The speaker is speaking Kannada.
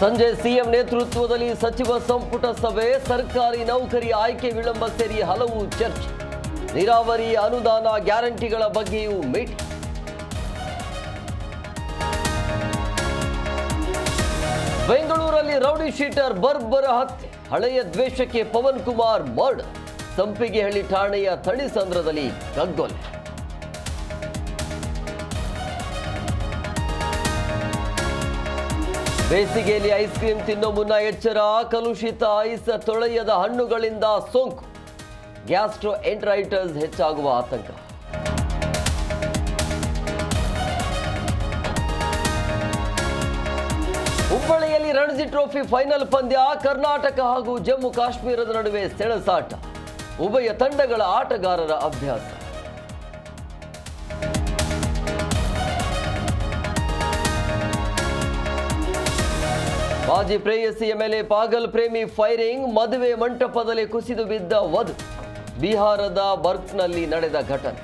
ಸಂಜೆ ಸಿಎಂ ನೇತೃತ್ವದಲ್ಲಿ ಸಚಿವ ಸಂಪುಟ ಸಭೆ, ಸರ್ಕಾರಿ ನೌಕರಿ ಆಯ್ಕೆ ವಿಳಂಬ ಸೇರಿ ಹಲವು ಚರ್ಚೆ. ನೀರಾವರಿ ಅನುದಾನ ಗ್ಯಾರಂಟಿಗಳ ಬಗ್ಗೆಯೂ ಮೀಟಿಂಗ್. ಬೆಂಗಳೂರಲ್ಲಿ ರೌಡಿ ಶೀಟರ್ ಬರ್ಬರ ಹತ್ಯೆ, ಹಳೆಯ ದ್ವೇಷಕ್ಕೆ ಪವನ್ ಕುಮಾರ್ ಮರ್ಡರ್. ಸಂಪಿಗೆಹಳ್ಳಿ ಠಾಣೆಯ ಥಣಿಸಂದ್ರದಲ್ಲಿ ಕಗ್ಗೊಲೆ. ಬೇಸಿಗೆಯಲ್ಲಿ ಐಸ್ ಕ್ರೀಮ್ ತಿನ್ನೋ ಮುನ್ನ ಎಚ್ಚರ, ಕಲುಷಿತ ಐಸ್, ತೊಳೆಯದ ಹಣ್ಣುಗಳಿಂದ ಸೋಂಕು, ಗ್ಯಾಸ್ಟ್ರೋ ಎಂಟ್ರೈಟಿಸ್ ಹೆಚ್ಚಾಗುವ ಆತಂಕ. ಹುಬ್ಬಳ್ಳಿಯಲ್ಲಿ ರಣಜಿ ಟ್ರೋಫಿ ಫೈನಲ್ ಪಂದ್ಯ, ಕರ್ನಾಟಕ ಹಾಗೂ ಜಮ್ಮು ಕಾಶ್ಮೀರದ ನಡುವೆ ಸೆಣಸಾಟ. ಉಭಯ ತಂಡಗಳ ಆಟಗಾರರ ಅಭ್ಯಾಸ. ಮಾಜಿ ಪ್ರೇಯಸಿಯ ಮೇಲೆ ಪಾಗಲ್ ಪ್ರೇಮಿ ಫೈರಿಂಗ್, ಮದುವೆ ಮಂಟಪದಲ್ಲಿ ಕುಸಿದು ಬಿದ್ದ ವಧು. ಬಿಹಾರದ ಬರ್ಕ್ನಲ್ಲಿ ನಡೆದ ಘಟನೆ.